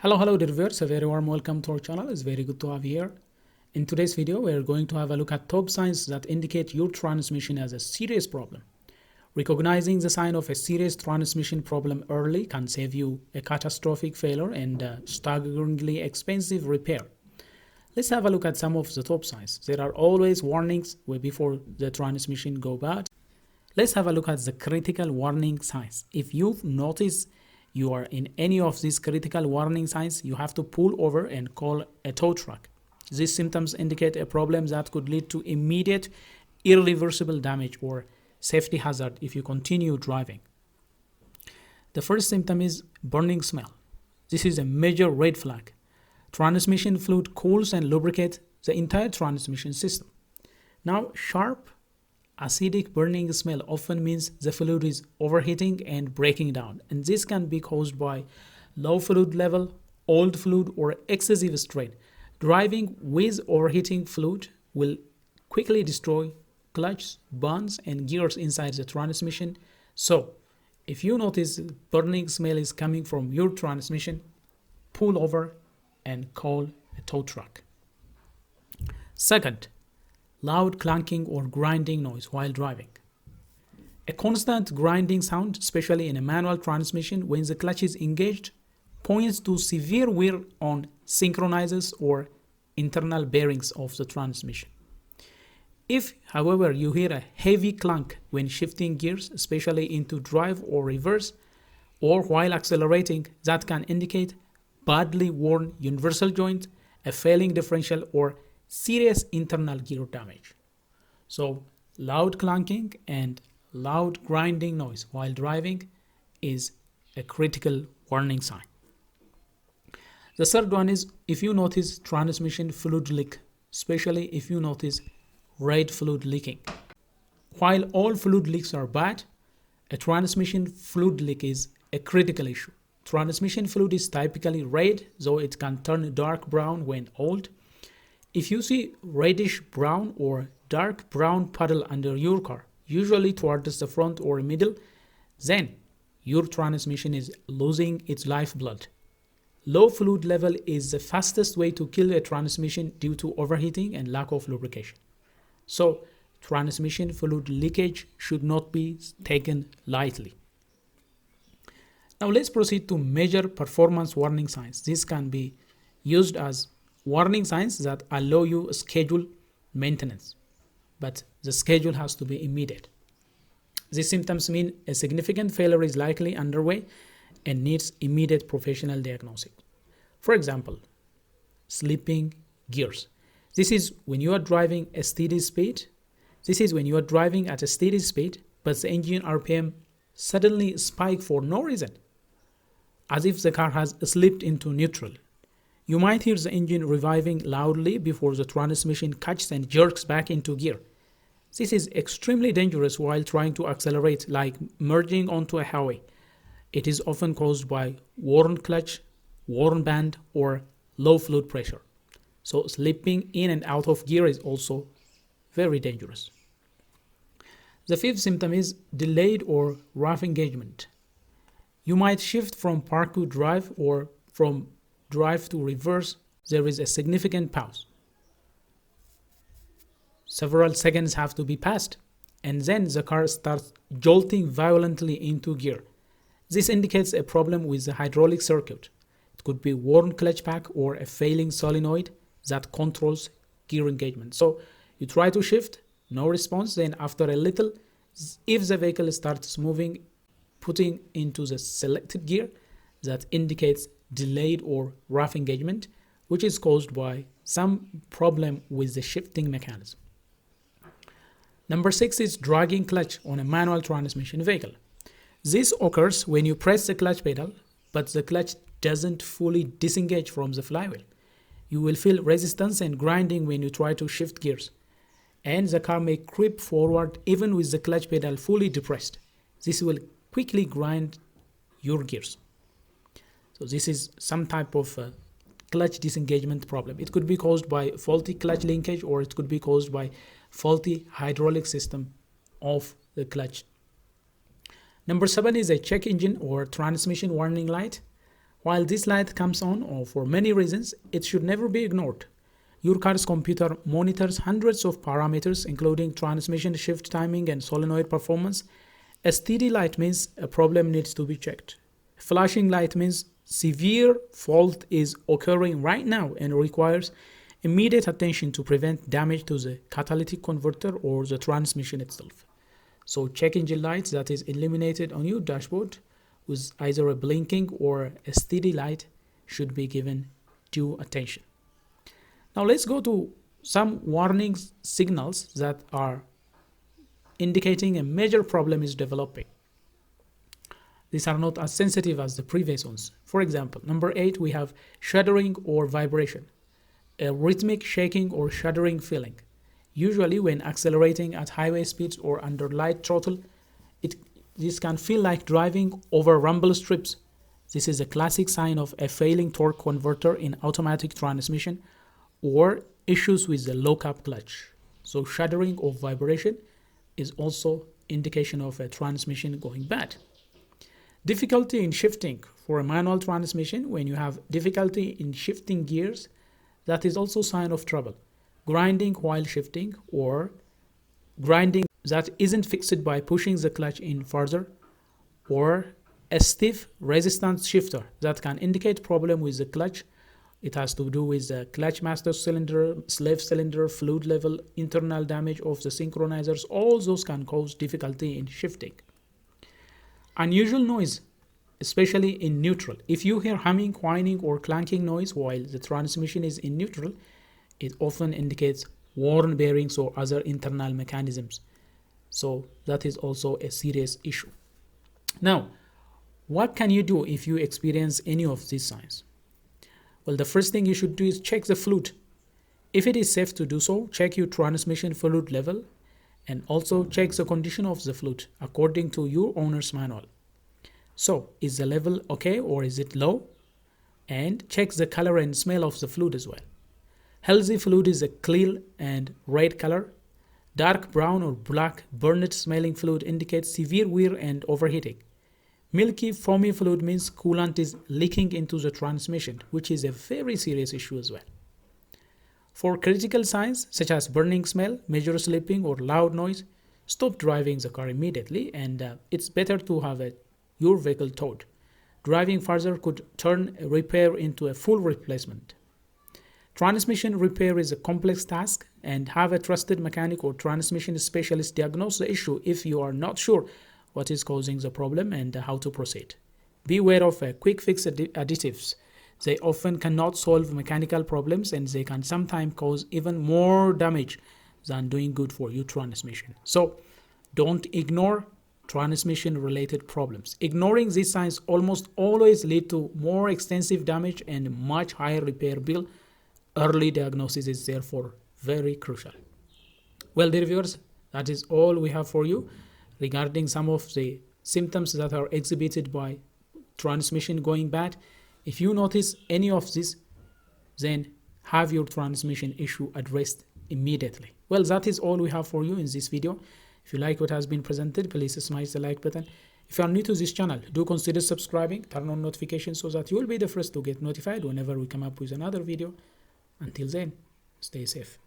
Hello dear viewers, a very warm welcome to our channel. It's very good to have you here. In today's video, we are going to have a look at top signs that indicate your transmission has a serious problem. Recognizing the sign of a serious transmission problem early can save you a catastrophic failure and a staggeringly expensive repair. Let's have a look at some of the top signs. There are always warnings way before the transmission go bad. Let's have a look at the critical warning signs. If you've noticed you are in any of these critical warning signs, you have to pull over and call a tow truck. These symptoms indicate a problem that could lead to immediate, irreversible damage or safety hazard if you continue driving. The first symptom is burning smell. This is a major red flag. Transmission fluid cools and lubricates the entire transmission system. Now, sharp, acidic burning smell often means the fluid is overheating and breaking down, and this can be caused by low fluid level, old fluid, or excessive strain. Driving with overheating fluid will quickly destroy clutch, buns, and gears inside the transmission. So, if you notice burning smell is coming from your transmission, pull over and call a tow truck. Second, loud clanking or grinding noise while driving. A constant grinding sound, especially in a manual transmission when the clutch is engaged, points to severe wear on synchronizers or internal bearings of the transmission. If, however, you hear a heavy clank when shifting gears, especially into drive or reverse, or while accelerating, that can indicate badly worn universal joint, a failing differential, or serious internal gear damage. So, loud clanking and loud grinding noise while driving is a critical warning sign. The third one is if you notice transmission fluid leak, especially if you notice red fluid leaking. While all fluid leaks are bad, a transmission fluid leak is a critical issue. Transmission fluid is typically red, though it can turn dark brown when old. If you see reddish brown or dark brown puddle under your car, usually towards the front or middle, then your transmission is losing its lifeblood. Low fluid level is the fastest way to kill a transmission due to overheating and lack of lubrication. So, transmission fluid leakage should not be taken lightly. Now let's proceed to major performance warning signs. This can be used as warning signs that allow you schedule maintenance, but the schedule has to be immediate. These symptoms mean a significant failure is likely underway and needs immediate professional diagnosis. For example, slipping gears. This is when you are driving a steady speed. This is when you are driving at a steady speed, but the engine RPM suddenly spike for no reason, as if the car has slipped into neutral. You might hear the engine revving loudly before the transmission catches and jerks back into gear. This is extremely dangerous while trying to accelerate, like merging onto a highway. It is often caused by worn clutch, worn band, or low fluid pressure. So slipping in and out of gear is also very dangerous. The fifth symptom is delayed or rough engagement. You might shift from park to drive or from drive to reverse. There is a significant pause. Several seconds have to be passed, and then the car starts jolting violently into gear. This indicates a problem with the hydraulic circuit. It could be worn clutch pack or a failing solenoid that controls gear engagement. So you try to shift, no response, then after a little, if the vehicle starts moving, putting into the selected gear, that indicates delayed or rough engagement, which is caused by some problem with the shifting mechanism. Number 6 is dragging clutch on a manual transmission vehicle. This occurs when you press the clutch pedal, but the clutch doesn't fully disengage from the flywheel. You will feel resistance and grinding when you try to shift gears, and the car may creep forward even with the clutch pedal fully depressed. This will quickly grind your gears. So this is some type of clutch disengagement problem. It could be caused by faulty clutch linkage, or it could be caused by faulty hydraulic system of the clutch. Number 7 is a check engine or transmission warning light. While this light comes on, or for many reasons, it should never be ignored. Your car's computer monitors hundreds of parameters, including transmission shift timing and solenoid performance. A steady light means a problem needs to be checked. Flashing light means severe fault is occurring right now and requires immediate attention to prevent damage to the catalytic converter or the transmission itself. So check engine lights that is illuminated on your dashboard with either a blinking or a steady light should be given due attention. Now let's go to some warning signals that are indicating a major problem is developing. These are not as sensitive as the previous ones. For example, number 8, we have shuddering or vibration, a rhythmic shaking or shuddering feeling. Usually when accelerating at highway speeds or under light throttle, this can feel like driving over rumble strips. This is a classic sign of a failing torque converter in automatic transmission or issues with the low-cap clutch. So shuddering or vibration is also indication of a transmission going bad. Difficulty in shifting for a manual transmission. When you have difficulty in shifting gears, that is also sign of trouble. Grinding while shifting or grinding that isn't fixed by pushing the clutch in further, or a stiff resistance shifter that can indicate problem with the clutch. It has to do with the clutch master cylinder, slave cylinder, fluid level, internal damage of the synchronizers. All those can cause difficulty in shifting. Unusual noise, especially in neutral. If you hear humming, whining, or clanking noise while the transmission is in neutral, it often indicates worn bearings or other internal mechanisms. So that is also a serious issue. Now, what can you do if you experience any of these signs? Well, the first thing you should do is check the fluid. If it is safe to do so, check your transmission fluid level and also check the condition of the fluid according to your owner's manual. So, is the level okay or is it low? And check the color and smell of the fluid as well. Healthy fluid is a clear and red color. Dark brown or black burnt smelling fluid indicates severe wear and overheating. Milky foamy fluid means coolant is leaking into the transmission, which is a very serious issue as well. For critical signs such as burning smell, major slipping, or loud noise, stop driving the car immediately, and it's better to have your vehicle towed. Driving further could turn a repair into a full replacement. Transmission repair is a complex task, and have a trusted mechanic or transmission specialist diagnose the issue if you are not sure what is causing the problem and how to proceed. Beware of quick fix additives. They often cannot solve mechanical problems and they can sometimes cause even more damage than doing good for your transmission. So don't ignore transmission related problems. Ignoring these signs almost always lead to more extensive damage and much higher repair bill. Early diagnosis is therefore very crucial. Well, dear viewers, that is all we have for you regarding some of the symptoms that are exhibited by transmission going bad. If you notice any of this, then have your transmission issue addressed immediately. Well, that is all we have for you in this video. If you like what has been presented, please smash the like button. If you are new to this channel, do consider subscribing, turn on notifications so that you will be the first to get notified whenever we come up with another video. Until then, stay safe.